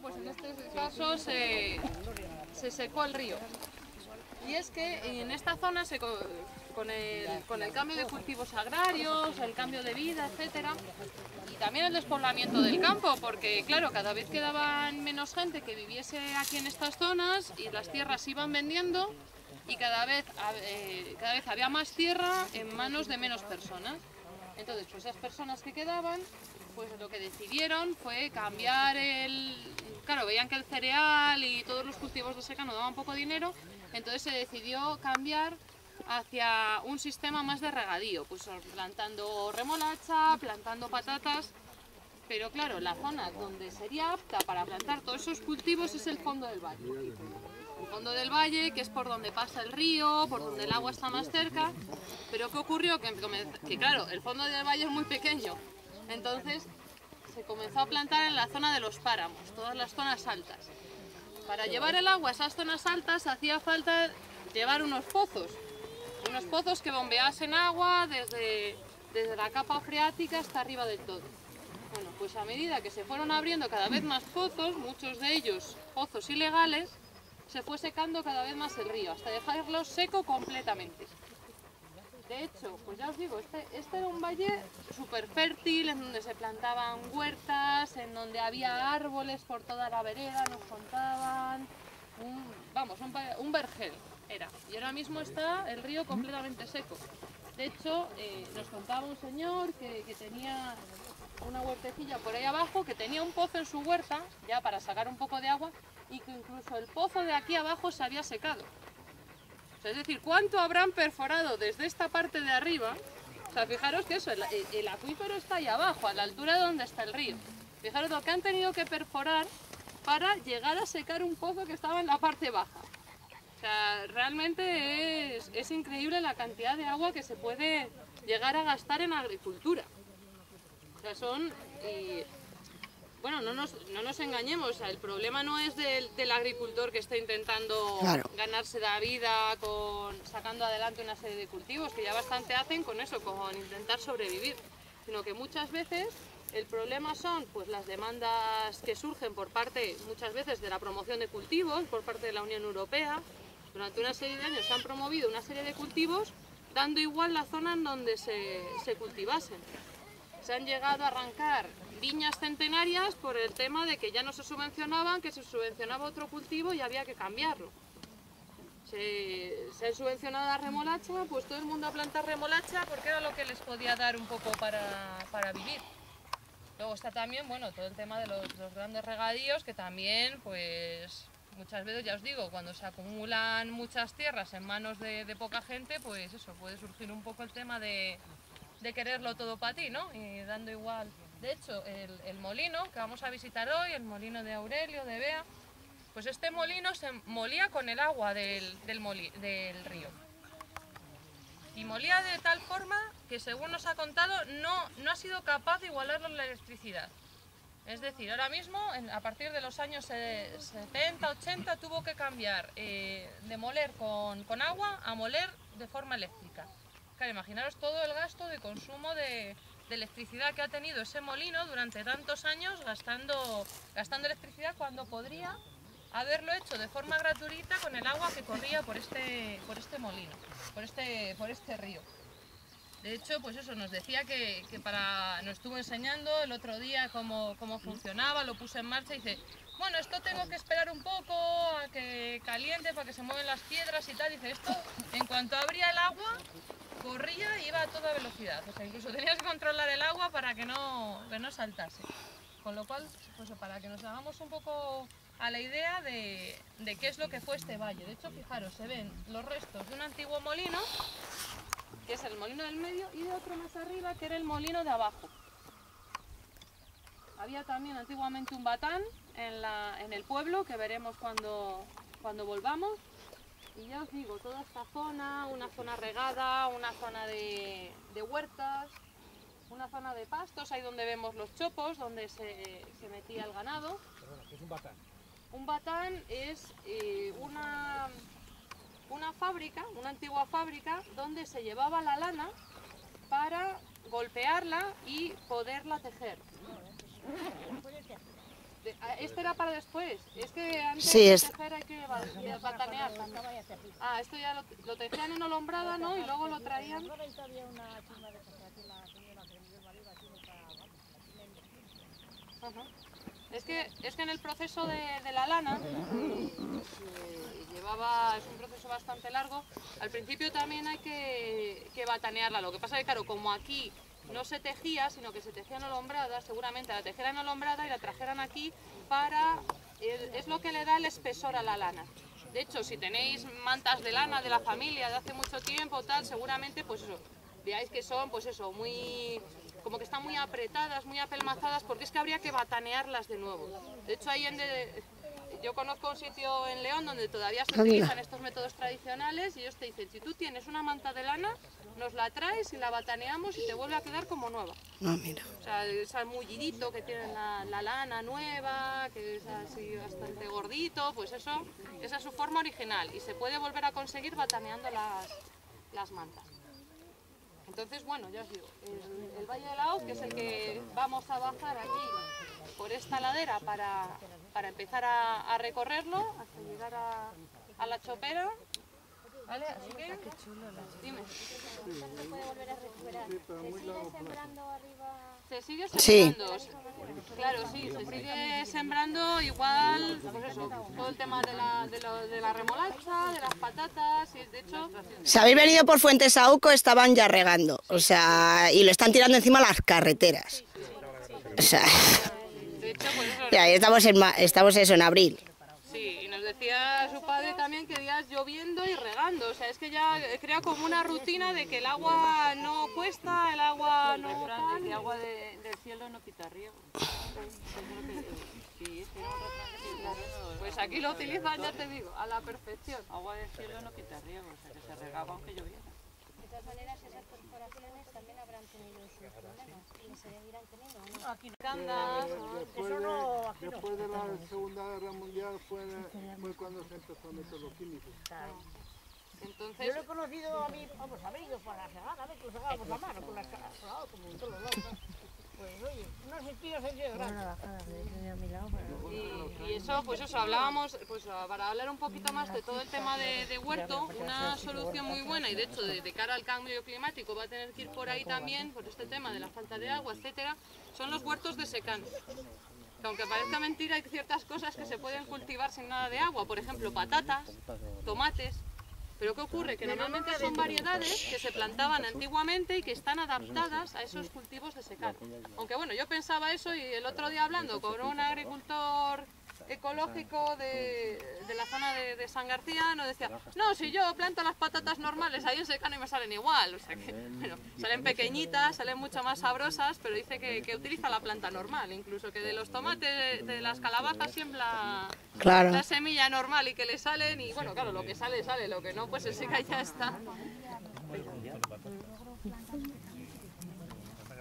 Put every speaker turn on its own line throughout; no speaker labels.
Pues en este caso se secó el río. Y es que en esta zona, con el cambio de cultivos agrarios, el cambio de vida, etcétera, y también el despoblamiento del campo, porque claro, cada vez quedaban menos gente que viviese aquí en estas zonas y las tierras se iban vendiendo y cada vez había más tierra en manos de menos personas. Entonces, pues esas personas que quedaban, pues lo que decidieron fue cambiar Claro, veían que el cereal y todos los cultivos de secano daban poco dinero, entonces se decidió cambiar hacia un sistema más de regadío, pues plantando remolacha, plantando patatas, pero claro, la zona donde sería apta para plantar todos esos cultivos es el fondo del valle. El fondo del valle, que es por donde pasa el río, por donde el agua está más cerca, pero ¿qué ocurrió? Que claro, el fondo del valle es muy pequeño, entonces se comenzó a plantar en la zona de los páramos, todas las zonas altas. Para llevar el agua a esas zonas altas hacía falta llevar unos pozos que bombeasen agua desde la capa freática hasta arriba del todo. Bueno, pues a medida que se fueron abriendo cada vez más pozos, muchos de ellos pozos ilegales, se fue secando cada vez más el río, hasta dejarlo seco completamente. De hecho, pues ya os digo, este era un valle súper fértil, en donde se plantaban huertas, en donde había árboles por toda la vereda, nos contaban, un vergel era. Y ahora mismo está el río completamente seco. De hecho, nos contaba un señor que tenía una huertecilla por ahí abajo, que tenía un pozo en su huerta, ya para sacar un poco de agua, y que incluso el pozo de aquí abajo se había secado. O sea, es decir, ¿cuánto habrán perforado desde esta parte de arriba? O sea, fijaros que eso, el acuífero está ahí abajo, a la altura de donde está el río. Fijaros lo que han tenido que perforar para llegar a secar un pozo que estaba en la parte baja. O sea, realmente es increíble la cantidad de agua que se puede llegar a gastar en agricultura. O sea, bueno, no nos engañemos, o sea, el problema no es del agricultor que está intentando ganarse la vida sacando adelante una serie de cultivos, que ya bastante hacen con eso, con intentar sobrevivir, sino que muchas veces el problema son pues las demandas que surgen por parte, muchas veces, de la promoción de cultivos, por parte de la Unión Europea. Durante una serie de años se han promovido una serie de cultivos, dando igual la zona en donde se cultivasen. Se han llegado a arrancar viñas centenarias por el tema de que ya no se subvencionaban, que se subvencionaba otro cultivo y había que cambiarlo. Se ha subvencionado la remolacha, pues todo el mundo a plantar remolacha porque era lo que les podía dar un poco para vivir. Luego está también, bueno, todo el tema de los grandes regadíos, que también, pues muchas veces, ya os digo, cuando se acumulan muchas tierras en manos de poca gente, pues eso, puede surgir un poco el tema de quererlo todo para ti, ¿no? Y dando igual. De hecho, el molino que vamos a visitar hoy, el molino de Aurelio, de Bea, pues este molino se molía con el agua del río. Y molía de tal forma que, según nos ha contado, no ha sido capaz de igualarlo en la electricidad. Es decir, ahora mismo, a partir de los años 70, 80, tuvo que cambiar de moler con agua a moler de forma eléctrica. Claro, imaginaros todo el gasto de consumo de electricidad que ha tenido ese molino durante tantos años gastando electricidad, cuando podría haberlo hecho de forma gratuita con el agua que corría por este molino, por este río. De hecho, pues eso, nos decía que nos estuvo enseñando el otro día cómo funcionaba, lo puse en marcha y dice, bueno, esto tengo que esperar un poco a que caliente para que se mueven las piedras y tal. Dice, esto, en cuanto abría el agua, corría y iba a toda velocidad. O sea, incluso tenías que controlar el agua para que no saltase. Con lo cual, pues para que nos hagamos un poco a la idea de qué es lo que fue este valle. De hecho, fijaros, se ven los restos de un antiguo molino, que es el molino del medio, y de otro más arriba, que era el molino de abajo. Había también antiguamente un batán en el pueblo, que veremos cuando volvamos. Y ya os digo, toda esta zona, una zona regada, una zona de huertas, una zona de pastos, ahí donde vemos los chopos, donde se metía el ganado.
Perdona, ¿qué es un batán?
Un batán es una fábrica, una antigua fábrica, donde se llevaba la lana para golpearla y poderla tejer. Este era para después. Es que antes
Sí,
de
es...
tejer hay que batanear. Ah, esto ya lo tejían en olombrada, ¿no? Y luego lo traían. Ajá. Es que en el proceso de la lana, es un proceso bastante largo, al principio también hay que batanearla. Lo que pasa es que, claro, como aquí no se tejía, sino que se tejía en olombrada, seguramente la tejieran en olombrada y la trajeran aquí es lo que le da el espesor a la lana. De hecho, si tenéis mantas de lana de la familia de hace mucho tiempo, tal, seguramente, pues eso, veáis que son, pues eso, como que están muy apretadas, muy apelmazadas, porque es que habría que batanearlas de nuevo. De hecho, yo conozco un sitio en León donde todavía se utilizan estos métodos tradicionales y ellos te dicen, si tú tienes una manta de lana, nos la traes y la bataneamos y te vuelve a quedar como nueva.
Ah, mira.
O sea, ese mullidito que tiene la lana nueva, que es así bastante gordito, pues eso, esa es su forma original y se puede volver a conseguir bataneando las mantas. Entonces, bueno, ya os digo, el Valle de la Hoz, que es el que vamos a bajar aquí por esta ladera para empezar a recorrerlo hasta llegar a la chopera. ¿Vale? Así que, dime.
¿Se puede volver a recuperar? ¿Se sigue sembrando arriba?
Se sigue sembrando, sí. Claro, sí, se sigue sembrando igual, pues eso, todo el tema de la remolacha, de las patatas, y de hecho...
Si habéis venido por Fuentesauco, estaban ya regando, o sea, y lo están tirando encima las carreteras. O sea,
de hecho, pues eso,
ya, estamos eso en abril.
sí, y nos decía su padre también que días lloviendo y regando, o sea, es que ya crea como una rutina de que el agua no cuesta, el agua no tal.
El agua del cielo no quita riego.
Pues aquí lo utilizan, ya te digo, a la perfección.
Agua del cielo no quita riego, o sea que se regaba aunque lloviera.
De todas maneras, esas perforaciones también habrán tenido sus problemas y se seguirán teniendo, ¿o no?
Aquí
Después de la Segunda Guerra Mundial fue cuando se empezó a meter los químicos.
Entonces,
yo lo he conocido a mí, vamos, amigos para segar, a ver que lo segábamos la mano con las caras, como en todos los lados. Pues oye, unos vestidos en sido grandes.
y eso, pues eso, hablábamos, pues para hablar un poquito más de todo el tema de huerto, una solución muy buena y de hecho de cara al cambio climático va a tener que ir por ahí también, por este tema de la falta de agua, etcétera, son los huertos de secano. Que aunque parezca mentira, hay ciertas cosas que se pueden cultivar sin nada de agua, por ejemplo, patatas, tomates. Pero ¿qué ocurre? Que normalmente son variedades que se plantaban antiguamente y que están adaptadas a esos cultivos de secano. Aunque bueno, yo pensaba eso y el otro día hablando con un agricultor ecológico de la zona de San García nos decía, no, si yo planto las patatas normales ahí en secano y me salen igual, o sea que, bueno, salen pequeñitas, salen mucho más sabrosas, pero dice que utiliza la planta normal, incluso que de los tomates, de las calabazas siembra la semilla normal y que le salen y bueno, claro, lo que sale, sale, lo que no, pues se seca y ya está.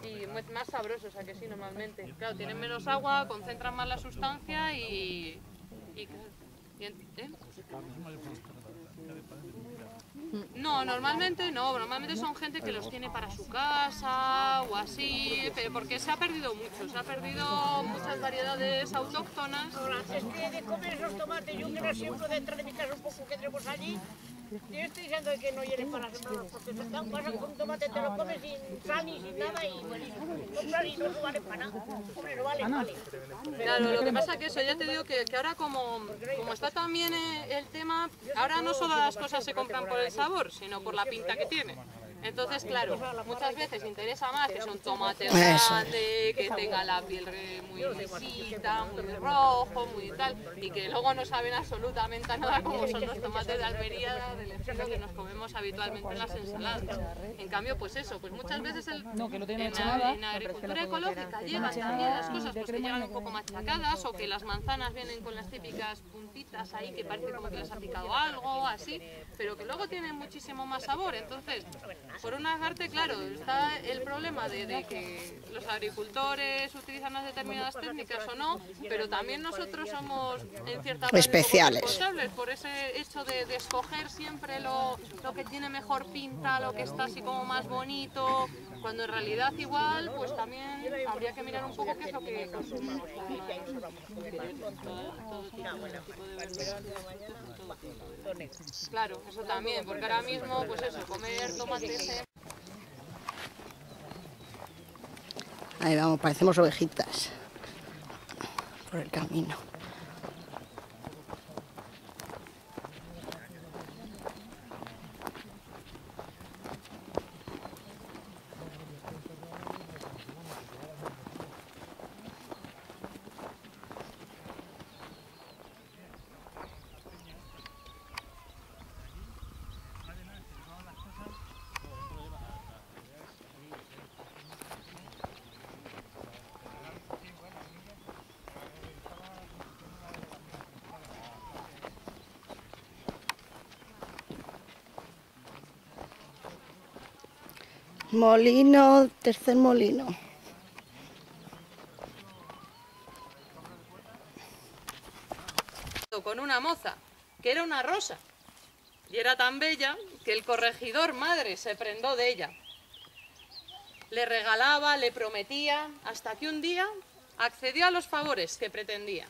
Y más sabrosos, a que sí, normalmente. Claro, tienen menos agua, concentran más la sustancia ¿eh? No, normalmente no, normalmente son gente que los tiene para su casa o así, pero porque se ha perdido mucho, se ha perdido muchas variedades autóctonas.
Es que de comer esos tomates, yo que los siembro dentro de mi casa un poco que tenemos allí, yo estoy diciendo que no hieren para sembrarlos, porque se están pasando con un tomate, te lo comes sin sal ni sin nada y buenísimo. Comprar y no vale para nada. Hombre, no vale.
Claro, lo que pasa que eso, ya te digo que ahora como está también el tema, ahora no solo las cosas se compran por el sabor, sino por la pinta que tiene. Entonces, claro, muchas veces interesa más que son tomates grandes, que tenga la piel muy lisita, muy rojo, muy tal, y que luego no saben absolutamente a nada como son los tomates de Almería, del estilo que nos comemos habitualmente en las ensaladas. En cambio, pues eso, pues muchas veces en agricultura ecológica llegan también las cosas pues que llegan un poco machacadas o que las manzanas vienen con las típicas puntitas ahí que parece como que les ha picado algo, así, pero que luego tienen muchísimo más sabor. Entonces, por una parte, claro, está el problema de que los agricultores utilizan unas determinadas técnicas o no, pero también nosotros somos en cierta parte
especiales,
responsables por ese hecho de escoger siempre lo que tiene mejor pinta, lo que está así como más bonito, cuando en realidad igual pues también habría que mirar un poco qué es lo que consumimos. Claro, eso también, porque ahora mismo pues eso, comer tomate.
Ahí vamos, parecemos ovejitas por el camino. Molino, tercer molino.
Con una moza, que era una rosa, y era tan bella que el corregidor madre se prendó de ella. Le regalaba, le prometía, hasta que un día accedió a los favores que pretendía.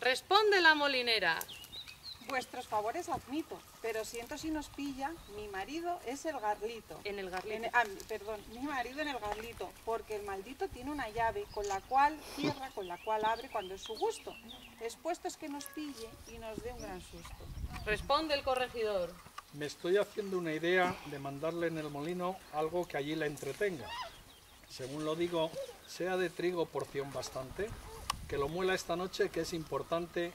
Responde la molinera.
Vuestros favores admito, pero siento si nos pilla, mi marido es el garlito.
En el garlito.
Mi marido en el garlito, porque el maldito tiene una llave con la cual cierra, con la cual abre cuando es su gusto. Expuesto es que nos pille y nos dé un gran susto.
Responde el corregidor.
Me estoy haciendo una idea de mandarle en el molino algo que allí la entretenga. Según lo digo, sea de trigo porción bastante, que lo muela esta noche, que es importante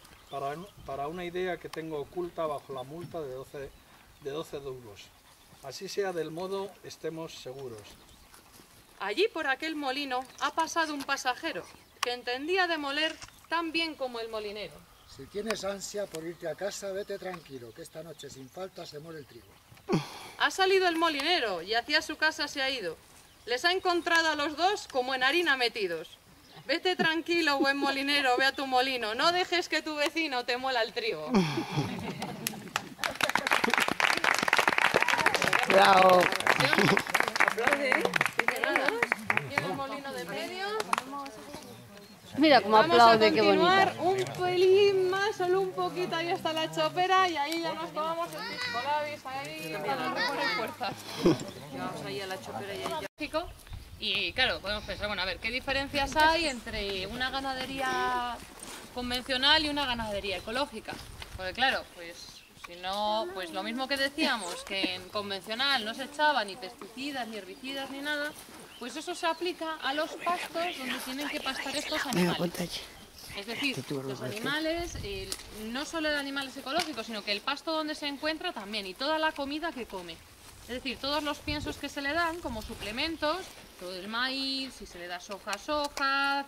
para una idea que tengo oculta bajo la multa de 12 duros. Así sea del modo, estemos seguros.
Allí por aquel molino ha pasado un pasajero que entendía de moler tan bien como el molinero.
Si tienes ansia por irte a casa, vete tranquilo, que esta noche sin falta se muere el trigo.
Ha salido el molinero y hacia su casa se ha ido. Les ha encontrado a los dos como en harina metidos. Vete tranquilo, buen molinero, ve a tu molino. No dejes que tu vecino te muela el trigo.
Bravo.
Aplaude, ¿eh? Tiene el molino de medio.
Mira cómo aplaude, qué bonito.
Vamos a continuar un pelín más, solo un poquito, ahí hasta la chopera y ahí ya nos tomamos el pisco labis, ahí para reponer fuerzas. Vamos ahí a la chopera y ahí ya. Y claro, podemos pensar, bueno, a ver, ¿qué diferencias hay entre una ganadería convencional y una ganadería ecológica? Porque claro, pues si no, pues lo mismo que decíamos, que en convencional no se echaba ni pesticidas, ni herbicidas, ni nada, pues eso se aplica a los pastos donde tienen que pastar estos animales. Es decir, los animales, no solo de animales ecológicos, sino que el pasto donde se encuentra también y toda la comida que come. Es decir, todos los piensos que se le dan como suplementos, todo el maíz, si se le da soja,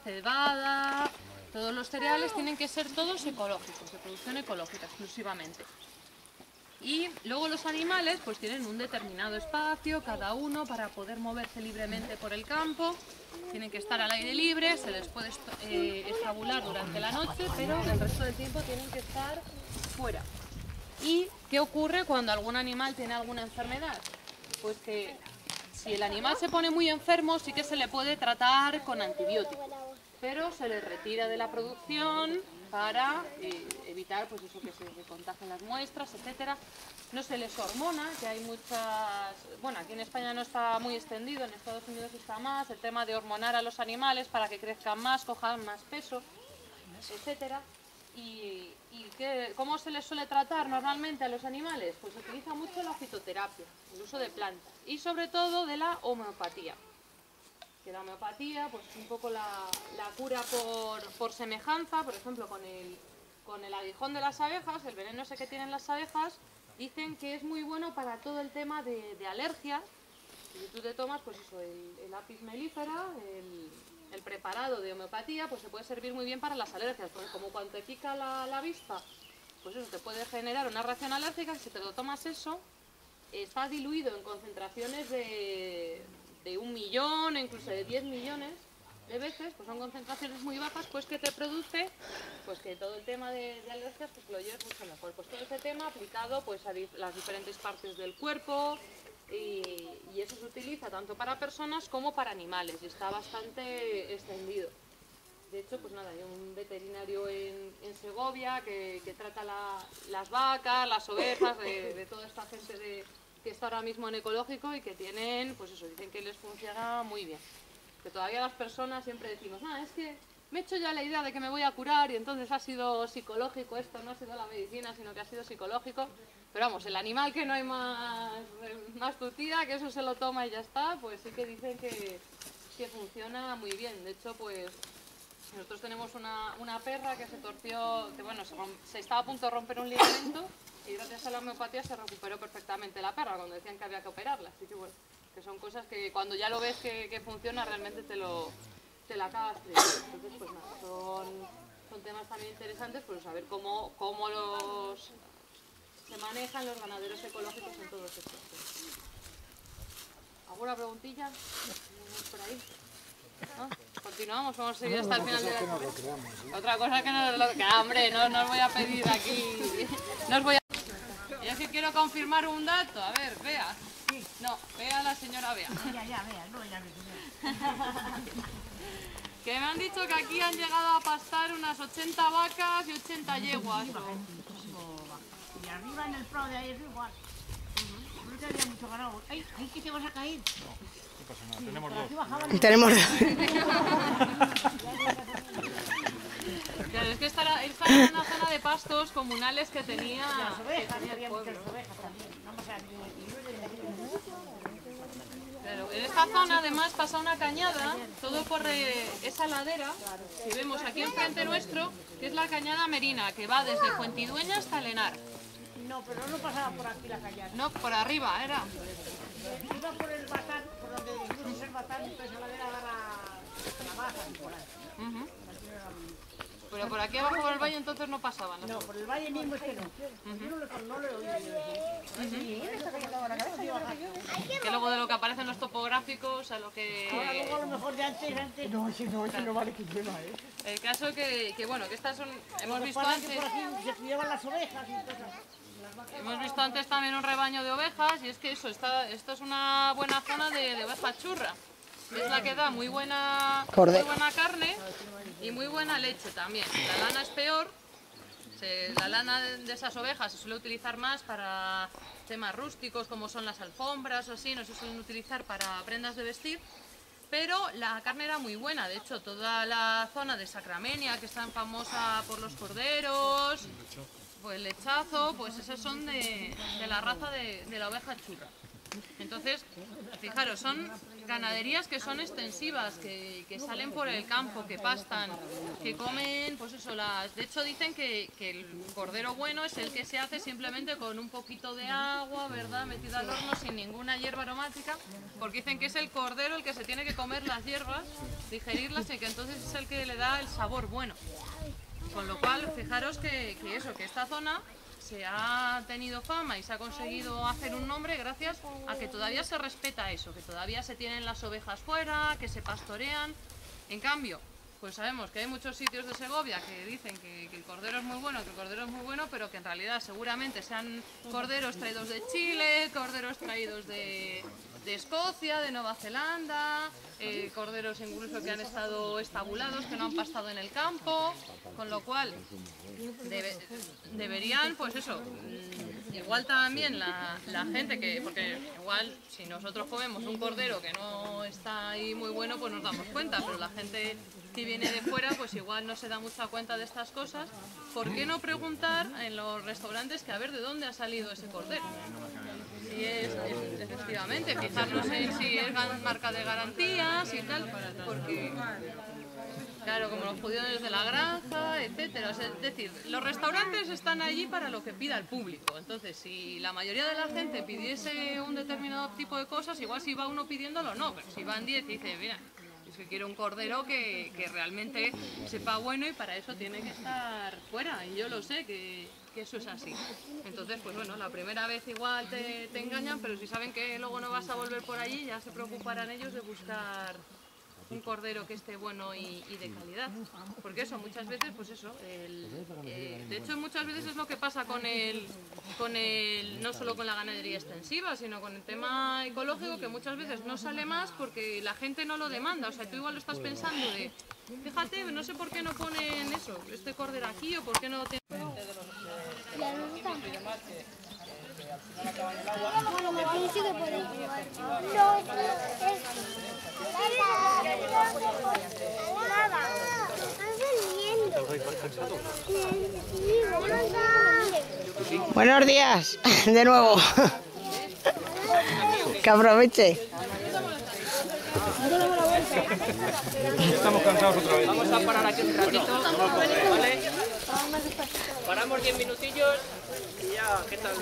cebada, todos los cereales tienen que ser todos ecológicos, de producción ecológica exclusivamente. Y luego los animales pues tienen un determinado espacio, cada uno, para poder moverse libremente por el campo. Tienen que estar al aire libre, se les puede estabular durante la noche, pero el resto del tiempo tienen que estar fuera. ¿Y qué ocurre cuando algún animal tiene alguna enfermedad? Pues que si el animal se pone muy enfermo sí que se le puede tratar con antibióticos, pero se le retira de la producción para evitar pues eso, que se contagien las muestras, etcétera. No se les hormona, que hay muchas... Bueno, aquí en España no está muy extendido, en Estados Unidos está más, el tema de hormonar a los animales para que crezcan más, cojan más peso, etcétera. ¿Y cómo se les suele tratar normalmente a los animales? Pues se utiliza mucho la fitoterapia, el uso de plantas y sobre todo de la homeopatía. Que la homeopatía pues es un poco la cura por semejanza, por ejemplo con el aguijón de las abejas, el veneno ese que tienen las abejas, dicen que es muy bueno para todo el tema de alergias. Si tú te tomas pues eso, el apis mellifera, el preparado de homeopatía, pues se puede servir muy bien para las alergias, porque como cuando te pica la avispa, pues eso te puede generar una reacción alérgica. Si te lo tomas eso, está diluido en concentraciones de 1 millón, incluso de 10 millones de veces, pues son concentraciones muy bajas, pues que te produce pues que todo el tema de alergias pues lo lleves mucho mejor. Pues todo ese tema aplicado pues a las diferentes partes del cuerpo, y eso se utiliza tanto para personas como para animales y está bastante extendido. De hecho, pues nada, hay un veterinario en Segovia que trata las vacas, las ovejas, de toda esta gente que está ahora mismo en ecológico y que tienen, pues eso, dicen que les funciona muy bien. Que todavía las personas siempre decimos, es que me he hecho ya la idea de que me voy a curar y entonces ha sido psicológico esto, no ha sido la medicina, sino que ha sido psicológico. Pero vamos, el animal que no hay más tutía, que eso se lo toma y ya está, pues sí que dicen que funciona muy bien. De hecho, pues nosotros tenemos una perra que se torció, que bueno, se estaba a punto de romper un ligamento y gracias a la homeopatía se recuperó perfectamente la perra cuando decían que había que operarla. Así que bueno, que son cosas que cuando ya lo ves que funciona realmente te la acabas creyendo. Entonces pues nada, son temas también interesantes, pues saber cómo se manejan los ganaderos ecológicos en todos estos temas. ¿Alguna preguntilla? ¿Por ahí? ¿No? Continuamos, vamos a seguir hasta el final de la... Otra cosa que no hombre, no os voy a pedir aquí. No os voy a... Yo es que quiero confirmar un dato. A ver, Bea. No, Bea, la señora Bea.
Ya, Bea, no, ya
Que me han dicho que aquí han llegado a pastar unas 80 vacas y 80 yeguas.
Y arriba en el prado de ahí es igual. No había mucho ganado. ¡Ay, que te vas a caer!
No pasa nada, tenemos dos.
Tenemos
Claro, es que esta era una zona de pastos comunales que tenía...
Las ovejas, había muchas ovejas también. Vamos a ver.
Claro, en esta zona además pasa una cañada, todo por esa ladera que vemos aquí enfrente nuestro, que es la cañada Merina, que va desde Fuentidueña hasta Lenar.
No, pero no pasaba por aquí la cañada.
No, por arriba era.
Iba por el Batán, por donde incluso el Batán, entonces a la ladera agarra la baja y por ahí.
Pero por aquí abajo por el valle entonces no pasaban.
No, por el valle mismo es que no. Yo no lo he oído.
Que luego de lo que aparecen los topográficos a lo que...
Ahora luego a lo mejor de antes... No, ese no vale que lleva,
El caso que bueno, que estas son... Hemos visto
por
antes...
aquí se cuidaban las ovejas y cosas.
Hemos visto antes también un rebaño de ovejas y es que esto es una buena zona de oveja churra. Es la que da muy buena carne y muy buena leche también. La lana es peor. La lana de esas ovejas se suele utilizar más para temas rústicos como son las alfombras o así, no se suelen utilizar para prendas de vestir. Pero la carne era muy buena, de hecho toda la zona de Sacramenia, que es tan famosa por los corderos, pues el lechazo, pues esos son de la raza de la oveja churra. Entonces, fijaros, son ganaderías que son extensivas, que salen por el campo, que pastan, que comen, pues eso, de hecho dicen que el cordero bueno es el que se hace simplemente con un poquito de agua, ¿verdad?, metido al horno sin ninguna hierba aromática, porque dicen que es el cordero el que se tiene que comer las hierbas, digerirlas y que entonces es el que le da el sabor bueno. Con lo cual, fijaros que esta zona se ha tenido fama y se ha conseguido hacer un nombre gracias a que todavía se respeta eso, que todavía se tienen las ovejas fuera, que se pastorean. En cambio, pues sabemos que hay muchos sitios de Segovia que dicen que el cordero es muy bueno, pero que en realidad seguramente sean corderos traídos de Chile, corderos traídos de Escocia, de Nueva Zelanda, corderos incluso que han estado estabulados, que no han pastado en el campo, con lo cual deberían, pues eso, igual también la gente porque igual si nosotros comemos un cordero que no está ahí muy bueno, pues nos damos cuenta, pero la gente que viene de fuera, pues igual no se da mucha cuenta de estas cosas. ¿Por qué no preguntar en los restaurantes que a ver de dónde ha salido ese cordero? Si es efectivamente, fijarnos en si es marca de garantías y tal, porque claro, como los judíos de la granja, etcétera. Es decir, los restaurantes están allí para lo que pida el público. Entonces, si la mayoría de la gente pidiese un determinado tipo de cosas, igual si va uno pidiéndolo, no, pero si van 10 y dice, mira, es que quiero un cordero que realmente sepa bueno y para eso tiene que estar fuera. Y yo lo sé, que eso es así. Entonces, pues bueno, la primera vez igual te engañan, pero si saben que luego no vas a volver por allí, ya se preocuparán ellos de buscar un cordero que esté bueno y de calidad. Porque eso, muchas veces, pues eso, de hecho muchas veces es lo que pasa con el no solo con la ganadería extensiva, sino con el tema ecológico, que muchas veces no sale más porque la gente no lo demanda. O sea, tú igual lo estás pensando de, fíjate, no sé por qué no ponen eso, este cordero aquí, o por qué no tienen...
Buenos días, de nuevo. Que aproveche.
Estamos cansados otra vez.
Vamos a parar aquí un ratito, ¿vale? Paramos 10 minutillos y ya, ¿qué tal?